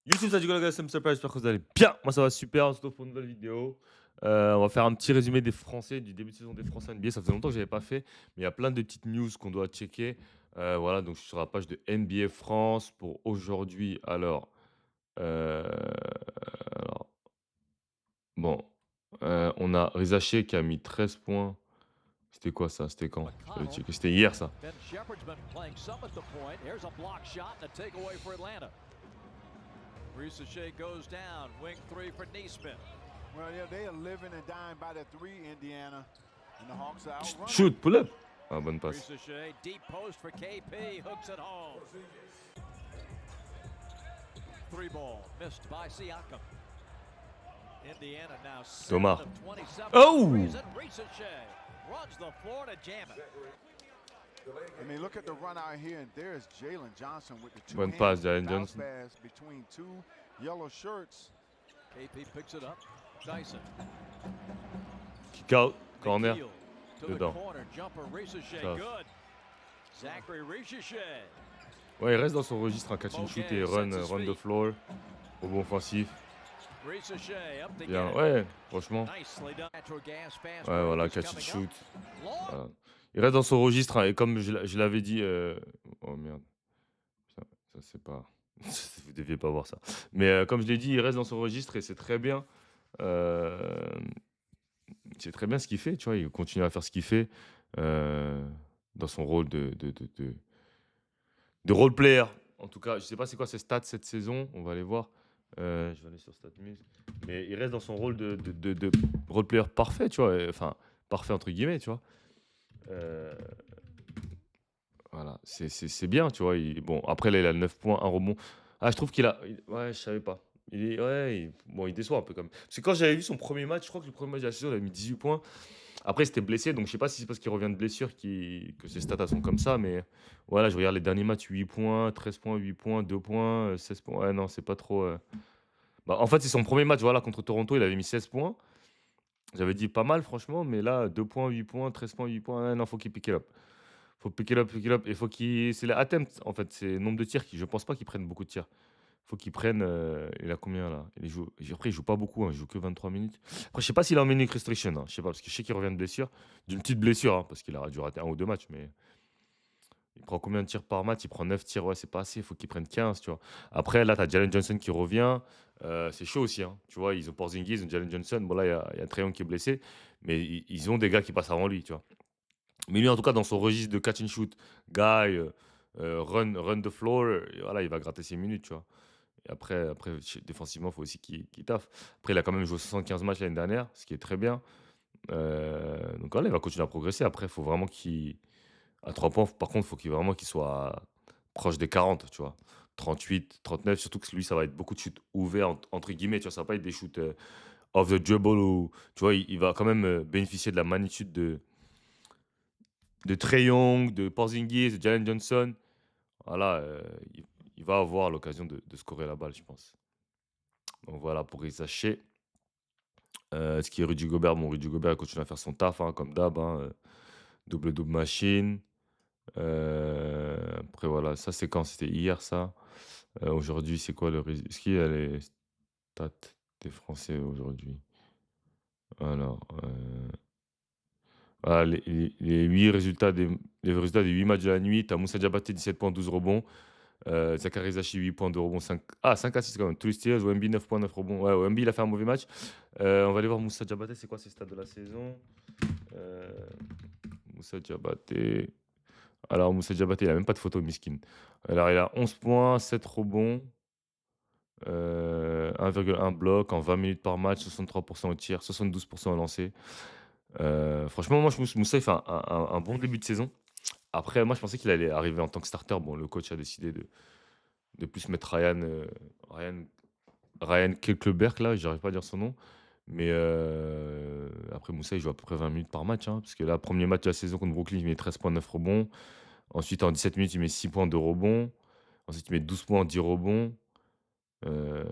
YouTube, ça dit quoi, les gars? C'est Mr. Price, j'espère que vous allez bien. Moi, ça va super. On se retrouve pour une nouvelle vidéo. On va faire un petit résumé des Français, du début de saison des Français NBA. Ça faisait longtemps que je n'avais pas fait, mais il y a plein de petites news qu'on doit checker. Voilà, donc je suis sur la page de NBA France pour aujourd'hui. Alors, bon, on a Rizaché qui a mis 13 points. C'était quoi ça? C'était quand? Je vais checker. C'était hier, ça. Ben Shepard's been playing some at the point. Here's a block shot and a takeaway for Atlanta. Ricochet goes down. Wing three for Neesmith. Well, yeah, they are living and dying by the three, Indiana. And the Hawks are outrunning. Shoot, pull up. Ah, bonne passe. Ricochet, deep post for KP. Hooks it home. Three ball missed by Siakam. Indiana now 7 Thomas. of 27 Oh! threes, and Ricochet runs the floor to jam it. I mean, look at the run out here, and there's Jalen Johnson with the Bonne passe, Jalen bounce Johnson. pass between two yellow shirts. KP picks it up. Dyson. Kick out, corner. McNeil to the Dedans. corner. Jumper, Ricochet, Ça. good. Zachary Ricochet. Ouais, il reste dans son registre, un catch and shoot et run the floor. Rebond offensif. Ricochet up to Bien, get it. ouais, franchement. Nicely done. Natural gas fast Ouais, break voilà, is catch and coming shoot. up. Long. Voilà. Il reste dans son registre, hein, et comme je l'avais dit. Oh merde. Ça, c'est pas. Vous deviez pas voir ça. Mais comme je l'ai dit, il reste dans son registre et c'est très bien. Euh, C'est très bien ce qu'il fait, tu vois. Il continue à faire ce qu'il fait dans son rôle de role player. En tout cas, je sais pas c'est quoi ses stats cette saison. On va aller voir. Je vais aller sur StatMuse. Mais il reste dans son rôle de role player parfait, tu vois. Enfin, parfait entre guillemets, tu vois. Euh, voilà, c'est bien, tu vois. Bon, après, là, il a 9 points, un rebond. Ah, je trouve qu'il a. Ouais, je savais pas. Bon, il déçoit un peu quand même. Parce que quand j'avais vu son premier match, je crois que le premier match de la saison, il a mis 18 points. Après, il s'était blessé, donc je sais pas si c'est parce qu'il revient de blessure que ses stats sont comme ça. Mais voilà, je regarde les derniers matchs, 8 points, 13 points, 8 points, 2 points, 16 points. Ouais, non, c'est pas trop. Bah, en fait, c'est son premier match, voilà, contre Toronto, il avait mis 16 points. J'avais dit pas mal, franchement, mais là, 2 points, 8 points, 13 points, 8 points. Ouais, non, faut qu'il pick it up. Faut pick it up, pick it up. Et faut qu'il. C'est les attempts, en fait. C'est le nombre de tirs. Je pense pas qu'il prenne beaucoup de tirs. Faut qu'il prenne. Il a combien là? Après, il joue pas beaucoup. Hein, il joue que 23 minutes. Après, je sais pas s'il a en minute restriction. Hein, je sais pas, parce que je sais qu'il revient de blessure. D'une petite blessure, hein, parce qu'il a dû rater un ou deux matchs. Mais il prend combien de tirs par match? Il prend 9 tirs. Ouais, c'est pas assez. Faut qu'il prenne 15, tu vois. Après, là, t'as Jalen Johnson qui revient. C'est chaud aussi. Hein, tu vois, ils ont Porzingis, ils ont Jalen Johnson. Bon, là, il y a Trae Young qui est blessé. Mais ils ont des gars qui passent avant lui, tu vois. Mais lui, en tout cas, dans son registre de catch and shoot, guy, run the floor, voilà, il va gratter ses minutes, tu vois. Et après défensivement, il faut aussi qu'il taffe. Après, il a quand même joué 75 matchs l'année dernière, ce qui est très bien. Donc voilà, il va continuer à progresser. Après, il faut vraiment qu'il. À 3 points, par contre, il faut vraiment qu'il soit proche des 40, tu vois. 38, 39, surtout que lui, ça va être beaucoup de shoots ouverts, entre guillemets, tu vois. Ça va pas être des shoots off the dribble ou. Tu vois, il va quand même bénéficier de la magnitude de Trae Young, de Porzingis, de Jalen Johnson. Voilà, il va avoir l'occasion de scorer la balle, je pense. Donc voilà, pour Risacher. Ce qui est Rudy Gobert, bon, Rudy Gobert il continue à faire son taf, hein, comme d'hab. Hein, double-double machine. Après, voilà, ça c'est quand? C'était hier, ça. Aujourd'hui, c'est quoi le résultat? Est-ce qu'il y a les stats des Français aujourd'hui? Alors, voilà, les 8 résultats les résultats des 8 matchs de la nuit. Tu as Moussa Diabaté, 17 points, 12 rebonds. Zachary Zachi, 8 points, 2 rebonds, 5 assists quand même. Tous les Steelers, Wemby, 9 points, 9 rebonds. Ouais, Wemby, il a fait un mauvais match. On va aller voir Moussa Diabaté, c'est quoi ses stats de la saison? Euh, Moussa Diabaté. Alors, Moussa Diabaté, il a même pas de photo, miskin. Alors, il a 11 points, 7 rebonds, 1,1 bloc en 20 minutes par match, 63% au tir, 72% au lancer. Franchement, moi, Moussa, il fait un bon début de saison. Après, moi, je pensais qu'il allait arriver en tant que starter. Bon, le coach a décidé de plus mettre Ryan Kelkleberg, là, j'arrive pas à dire son nom. Mais après, Moussa, il joue à peu près 20 minutes par match. Hein, parce que là, premier match de la saison contre Brooklyn, il met 13 points, 9 rebonds. Ensuite, en 17 minutes, il met 6 points, 2 rebonds. Ensuite, il met 12 points, 10 rebonds. Euh,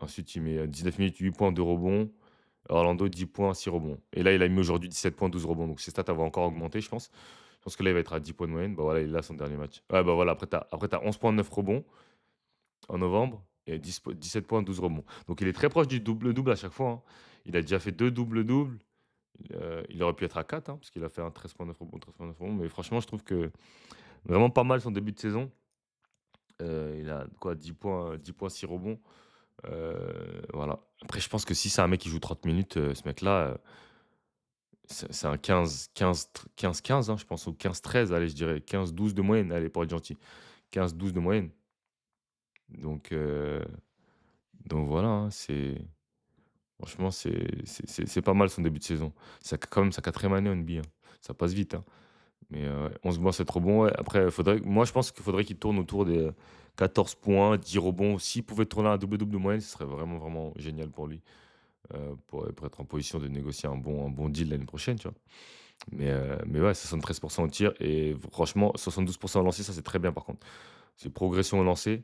Ensuite, il met 19 minutes, 8 points, 2 rebonds. Orlando, 10 points, 6 rebonds. Et là, il a mis aujourd'hui 17 points, 12 rebonds. Donc ses stats vont encore augmenter, je pense. Je pense que là, il va être à 10 points de moyenne. Bah voilà, il est là son dernier match. Ouais, bah voilà, après, tu as 11 points, 9 rebonds en novembre. et 17 points, 12 rebonds. Donc il est très proche du double-double à chaque fois, hein. Il a déjà fait 2 doubles-doubles. Il aurait pu être à 4, hein, parce qu'il a fait un 13,9 rebonds, 13,9 rebonds. Mais franchement, je trouve que vraiment pas mal son début de saison. Il a quoi? 10 points, 6 rebonds. Voilà. Après, je pense que si c'est un mec qui joue 30 minutes, ce mec-là, c'est un 15-15, hein, je pense, ou 15-13, allez, je dirais 15-12 de moyenne, allez, pour être gentil. 15-12 de moyenne. Donc, heu, donc voilà, hein, franchement, c'est pas mal son début de saison. C'est quand même sa quatrième année en NBA, hein. Ça passe vite, hein. Mais ouais, 11 points, 7 rebonds, ouais. Après, moi, je pense qu'il faudrait qu'il tourne autour des 14 points, 10 rebonds. S'il pouvait tourner un double-double de moyenne, ce serait vraiment, vraiment génial pour lui, pour être en position de négocier un bon deal l'année prochaine, tu vois? Mais ouais, 73 au tir et franchement, 72 au lancer, ça, c'est très bien par contre. C'est progression au lancer.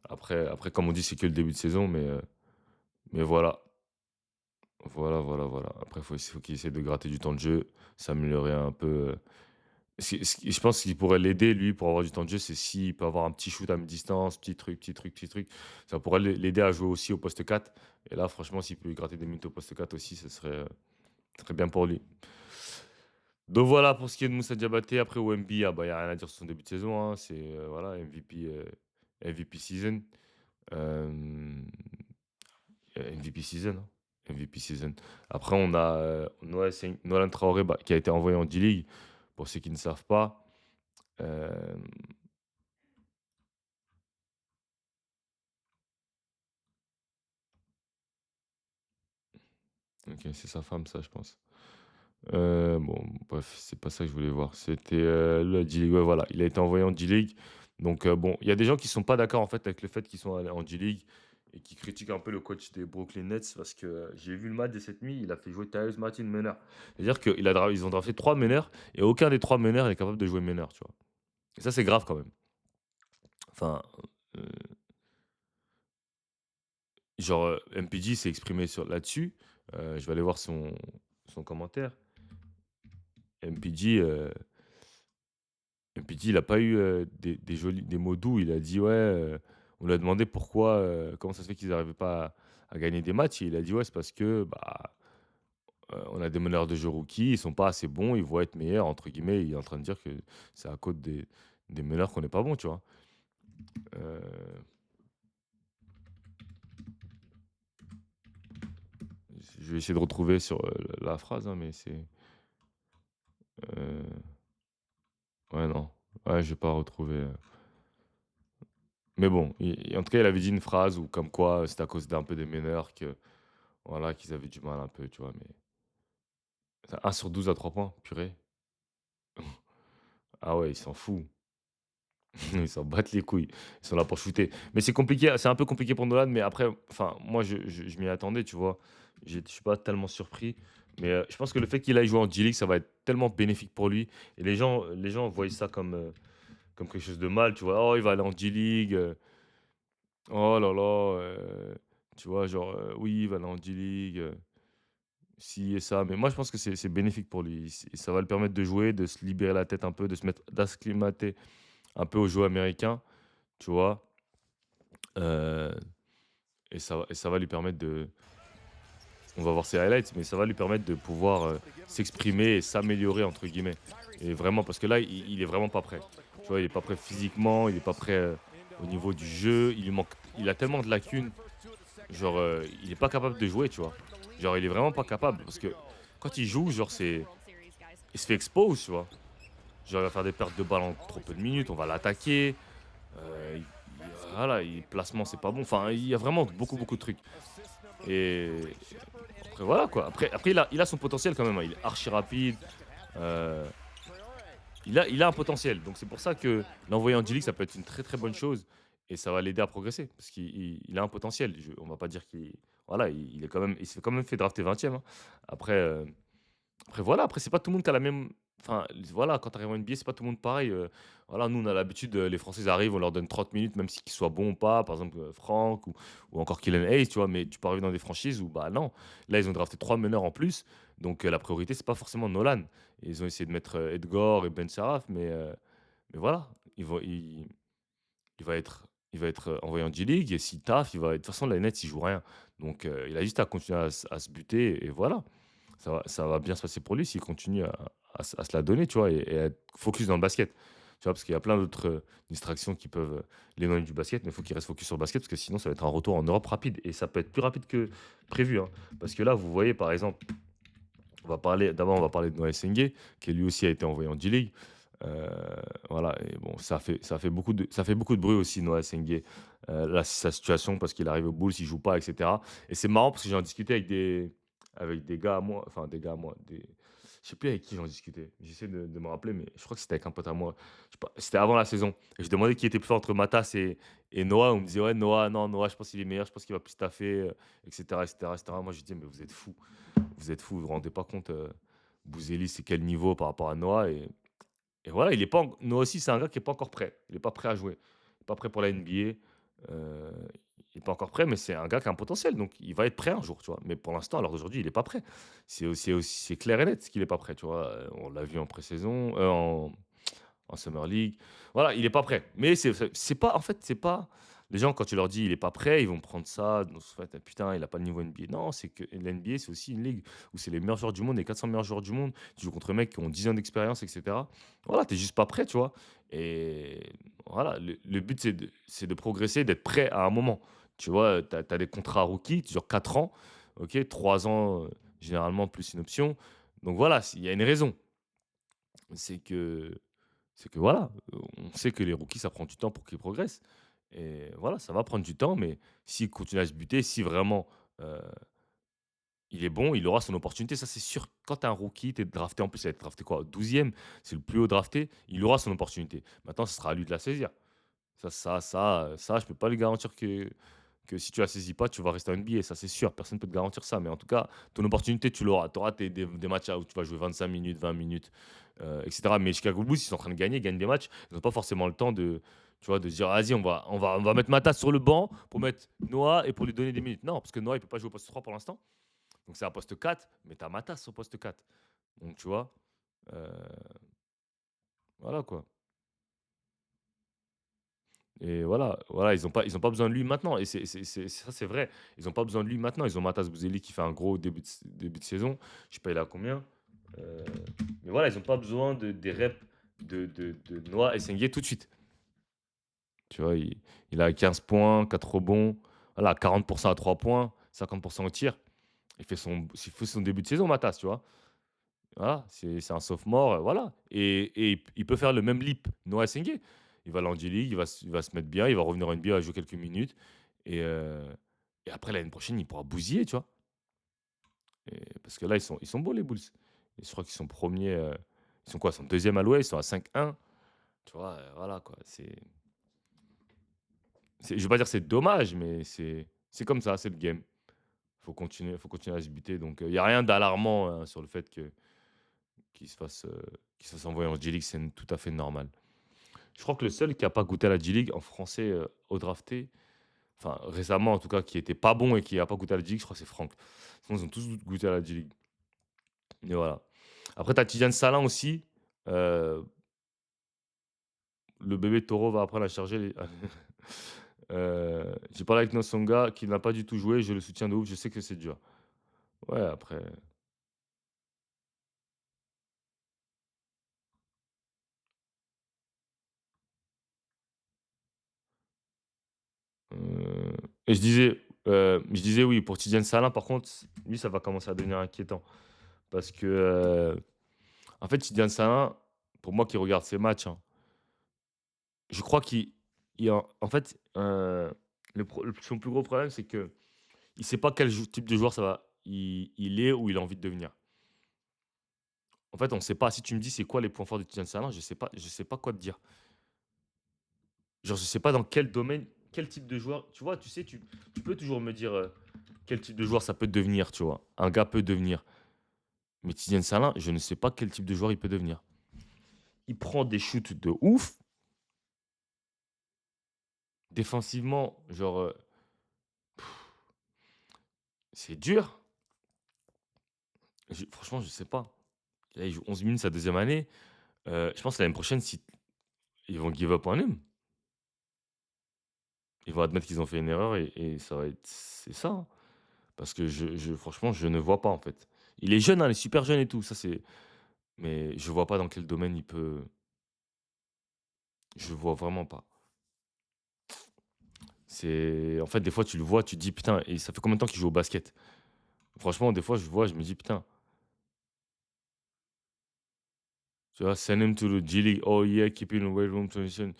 Après, comme on dit, c'est que le début de saison, mais voilà. Voilà, voilà, voilà. Après, faut qu'il essaie de gratter du temps de jeu, s'améliorer un peu. Je pense qu'il pourrait l'aider, lui, pour avoir du temps de jeu, c'est s'il peut avoir un petit shoot à mi-distance, petit truc, petit truc, petit truc. Ça pourrait l'aider à jouer aussi au poste 4. Et là, franchement, s'il peut lui gratter des minutes au poste 4 aussi, ce serait très bien pour lui. Donc voilà pour ce qui est de Moussa Diabaté. Après, au Wemby, ah bah, il y a rien à dire sur son début de saison, hein. C'est voilà, MVP season. MVP season, hein. MVP season. Après, on a Nolan Traoré, bah, qui a été envoyé en D-League. Pour ceux qui ne savent pas, euh, ok, c'est sa femme, ça, je pense. Bon, bref, c'est pas ça que je voulais voir. C'était le D-League. Ouais, voilà, il a été envoyé en D-League. Donc, bon, il y a des gens qui sont pas d'accord en fait avec le fait qu'ils sont allés en D-League et qui critiquent un peu le coach des Brooklyn Nets parce que j'ai vu le match de cette nuit. Il a fait jouer Tyrese Martin meneur. C'est-à-dire qu'ils ont drafté trois meneurs et aucun des trois meneurs est capable de jouer meneur, tu vois. Et ça, c'est grave quand même. Enfin, euh, genre, MPG s'est exprimé là-dessus. Je vais aller voir son commentaire. MPG, MPG, il a pas eu, des mots doux. Il a dit: «Ouais», on lui a demandé pourquoi, comment ça se fait qu'ils n'arrivaient pas à gagner des matchs et il a dit: «Ouais, c'est parce que, bah, on a des meneurs de jeu rookies, ils sont pas assez bons, ils vont être meilleurs» entre guillemets. Il est en train de dire que c'est à cause des meneurs qu'on n'est pas bon, tu vois? Heu, je vais essayer de retrouver sur, la phrase, hein, mais heu, ouais, non, ouais, je vais pas retrouver, mais bon, en tout cas, il avait dit une phrase où comme quoi, c'était à cause d'un peu des meneurs que voilà, qu'ils avaient du mal un peu, tu vois? Mais 1 sur 12 à 3 points, purée. Ah ouais, ils s'en foutent. Ils s'en battent les couilles. Ils sont là pour shooter. Mais c'est compliqué, c'est un peu compliqué pour Nolan, mais après, enfin, moi, je m'y attendais, tu vois? Je suis pas tellement surpris, mais je pense que le fait qu'il aille jouer en G League, ça va être tellement bénéfique pour lui et les gens voient ça comme quelque chose de mal, tu vois? «Oh, il va aller en G League, oh là là», tu vois? Genre, «Oui, il va aller en G League, ci et ça», mais moi je pense que c'est bénéfique pour lui. Ça va lui permettre de jouer, de se libérer la tête un peu, d'acclimater un peu au jeu américain, tu vois? Heu et ça va lui permettre de on va voir ses highlights, mais ça va lui permettre de pouvoir, s'exprimer et «s'améliorer» entre guillemets et vraiment parce que là, il est vraiment pas prêt. Tu vois? Il est pas prêt physiquement, il est pas prêt, au niveau du jeu, il a tellement de lacunes, genre, il est pas capable de jouer, tu vois? Genre, il est vraiment pas capable parce que quand il joue, genre, il se fait expose, tu vois? Genre, il va faire des pertes de balles en trop peu de minutes, on va l'attaquer, voilà, placement, c'est pas bon. Enfin, il y a vraiment beaucoup, beaucoup de trucs et après voilà, quoi. Après il a son potentiel quand même, hein. Il est archi rapide, heu, il a un potentiel. Donc c'est pour ça que l'envoyer en G-League, ça peut être une très, très bonne chose et ça va l'aider à progresser parce qu'il a un potentiel. On va pas dire qu'il voilà, il s'est quand même fait drafter 20e, hein. Après, après voilà, après c'est pas tout le monde qui a la même enfin voilà, quand tu arrives en NBA, c'est pas tout le monde pareil, voilà, nous on a l'habitude, les Français ils arrivent, on leur donne 30 minutes même si qu'ils soient bons ou pas, par exemple, Franck ou encore Killian Hayes, tu vois? Mais tu peux arriver dans des franchises où bah non, là ils ont drafté 3 meneurs en plus, donc la priorité c'est pas forcément Nolan. Ils ont essayé de mettre, Edgor et Ben Sharaf, mais voilà, il va être il va être, envoyé en G-League et s'il taffe, il va de toute façon, la Nets, il joue rien. Donc il a juste à continuer à se buter et voilà. Ça va bien se passer pour lui s'il continue à se la donner, tu vois? Et à être focus dans le basket. Tu vois? Parce qu'il y a plein d'autres, distractions qui peuvent, l'éloigner du basket, mais il faut qu'il reste focus sur le basket parce que sinon ça va être un retour en Europe rapide et ça peut être plus rapide que prévu, hein. Parce que là, vous voyez, par exemple, on va parler de Noah Sengue, qui lui aussi a été envoyé en G-League. Heu, voilà et bon, ça fait beaucoup de bruit aussi Noah Sengue, sa situation parce qu'il arrive aux Bulls, il joue pas et cetera et c'est marrant parce que j'en discutais avec des gars à moi, enfin des gars à moi, je sais plus avec qui j'en discutais. J'essaie de me rappeler, mais je crois que c'était avec un pote à moi. Je sais pas, c'était avant la saison et je demandais qui était plus fort entre Matas et Noah. On me disait: «Ouais, Noah, non, Noah, je pense qu'il est meilleur, je pense qu'il va plus taffer, et cetera et cetera et cetera». Moi, je lui disais: «Mais vous êtes fous, vous vous rendez pas compte, Bouzeli, c'est quel niveau par rapport à Noah?» Et voilà, il est pas en Noah aussi, c'est un gars qui est pas encore prêt. Il est pas prêt à jouer. Il est pas prêt pour la NBA, il est pas encore prêt, mais c'est un gars qui a un potentiel, donc il va être prêt un jour, tu vois? Mais pour l'instant, à l'heure d'aujourd'hui, il est pas prêt. C'est clair et net qu'il est pas prêt, tu vois? On l'a vu en pré-saison, en summer league. Voilà, il est pas prêt. Mais c'est pas en fait, c'est pas les gens quand tu leur dis: «Il est pas prêt», ils vont prendre ça dans ce fait: «Putain, il a pas le niveau NBA». Non, c'est que l'NBA, c'est aussi une ligue où c'est les meilleurs joueurs du monde, les 400 meilleurs joueurs du monde. Tu joues contre des mecs qui ont 10 ans d'expérience et cetera. Voilà, tu es juste pas prêt, tu vois? Et voilà, le but, c'est de progresser, d'être prêt à un moment. Tu vois, tu as des contrats rookies qui durent 4 ans, OK, 3 ans, généralement plus une option. Donc voilà, il y a une raison. C'est que voilà, on sait que les rookies, ça prend du temps pour qu'ils progressent et voilà, ça va prendre du temps, mais s'il continue à se buter, si vraiment, heu, il est bon, il aura son opportunité, ça c'est sûr. Quand tu es un rookie, tu es drafté en plus, il va être drafté quoi? 12e, c'est le plus haut drafté, il aura son opportunité. Maintenant, ce sera à lui de la saisir. Ça, je peux pas lui garantir que si tu la saisis pas, tu vas rester en NBA, ça c'est sûr, personne ne peut te garantir ça. Mais en tout cas, ton opportunité, tu l'auras. Tu auras des matchs où tu vas jouer 25 minutes, 20 minutes, et cetera. Mais Chicago Bulls, ils sont en train de gagner, ils gagnent des matchs. Ils n'ont pas forcément le temps tu vois, de se dire: «Vas-y, on va mettre Matas sur le banc pour mettre Noah et pour lui donner des minutes». Non, parce que Noah, il peut pas jouer au poste 3 pour l'instant. Donc c'est un poste 4, mais tu as Matas au poste 4. Donc tu vois? Heu, voilà quoi. Et voilà, ils ont pas besoin de lui maintenant et ça, c'est vrai. Ils ont pas besoin de lui maintenant. Ils ont Matas Bouzeli qui fait un gros début de saison. Je sais pas, il a combien? Heu, mais voilà, ils ont pas besoin des reps de Noah Essengue tout de suite. Tu vois? Il a 15 points, 4 rebonds, voilà, 40 à 3 points, 50 au tir. Il fait son début de saison Matas, tu vois? Voilà, c'est un sophomore, voilà et il peut faire le même leap, Noah Essengue. Il va aller en G-League, il va se mettre bien, il va revenir en NBA, il va jouer quelques minutes et heu et après l'année prochaine, il pourra bousiller, tu vois? Et parce que là, ils sont bons les Bulls. Et je crois qu'ils sont premiers. Ils sont quoi? Ils sont 2e à l'Ouest, ils sont à 5-1. Tu vois? Voilà quoi, je vais pas dire c'est dommage, mais c'est comme ça, c'est le game. Faut continuer à se buter donc il y a rien d'alarmant, hein, sur le fait qu'il se fasse envoyer en G-League, c'est tout à fait normal. Je crois que le seul qui a pas goûté à la G-League en français, au drafté, enfin récemment en tout cas, qui était pas bon et qui a pas goûté à la G-League, je crois que c'est Franck. Sinon ils ont tous goûté à la G-League et voilà. Après tu as Tidiane Salin aussi, heu, le bébé taureau va apprendre à charger les j'ai parlé avec Nosonga qui n'a pas du tout joué, je le soutiens de ouf, je sais que c'est dur. Ouais après, heu et je disais oui pour Tidiane Salin par contre, lui ça va commencer à devenir inquiétant parce que, en fait Tidiane Salin, pour moi qui regarde ses matchs, hein, je crois en fait, son plus gros problème, c'est qu'il ne sait pas quel type de joueur il est ou il a envie de devenir. En fait, on ne sait pas. Si tu me dis: «C'est quoi les points forts de Tidiane Salin?» je sais pas quoi te dire. Genre, je sais pas dans quel domaine, quel type de joueur tu vois? Tu sais, tu peux toujours me dire, quel type de joueur ça peut devenir, tu vois? Un gars peut devenir. Mais Tidiane Salin, je ne sais pas quel type de joueur il peut devenir. Il prend des shoots de ouf. Défensivement, genre, c'est dur. Franchement, je sais pas. Là, il joue 11 minutes sa deuxième année. Je pense que l'année prochaine, si ils vont give up on him. ils vont admettre qu'ils ont fait une erreur et ça va être c'est ça, hein. Parce que franchement, je ne vois pas, en fait. Il est jeune, hein, il est super jeune et tout, ça c'est mais je vois pas dans quel domaine il peut je vois vraiment pas. C'est en fait, des fois, tu le vois, tu te dis: «Putain» et ça fait combien de temps qu'il joue au basket? Franchement, des fois, je vois, je me dis: «Putain», tu vois? «Send him to the G League. Oh yeah, keep him in weight room position»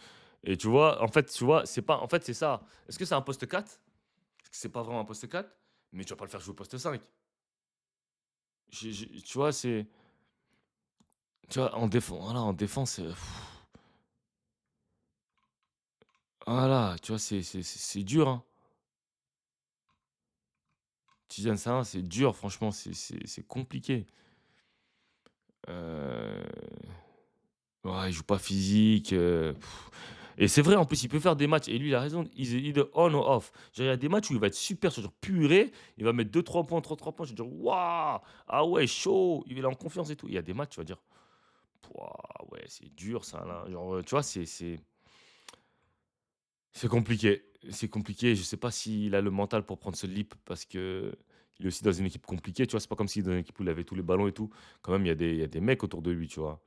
et tu vois, en fait, tu vois, c'est pas en fait, c'est ça. Est-ce que c'est un poste 4? Parce que c'est pas vraiment un poste 4, mais tu vas pas le faire jouer au poste 5. Tu vois, c'est tu vois, en défense, voilà, tu vois, c'est dur, hein. Tidiane Sana, c'est dur, franchement, c'est compliqué. Heu, ouais, il joue pas physique, et c'est vrai, en plus, il peut faire des matchs et lui, il a raison, is either on or off. Genre, il y a des matchs où il va être super, genre purée, il va mettre 2-3 points, 3 points, je vais dire: «Waouh! Ah ouais, chaud!» Il est en confiance et tout. Il y a des matchs, tu vas dire: «Pouah, ouais, c'est dur ça là». Genre, tu vois, c'est compliqué. C'est compliqué. Je sais pas s'il a le mental pour prendre ce leap parce qu'il est aussi dans une équipe compliquée, tu vois? C'est pas comme s'il est dans une équipe où il avait tous les ballons et tout. Quand même, il y a des mecs autour de lui, tu vois?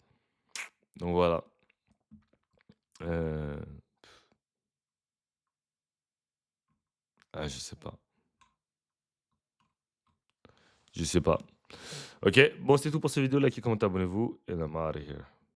Donc voilà. Heu, ah, je sais pas. Je sais pas. OK, bon, c'est tout pour cette vidéo. Likez, commentez, abonnez-vous and I'm outta here.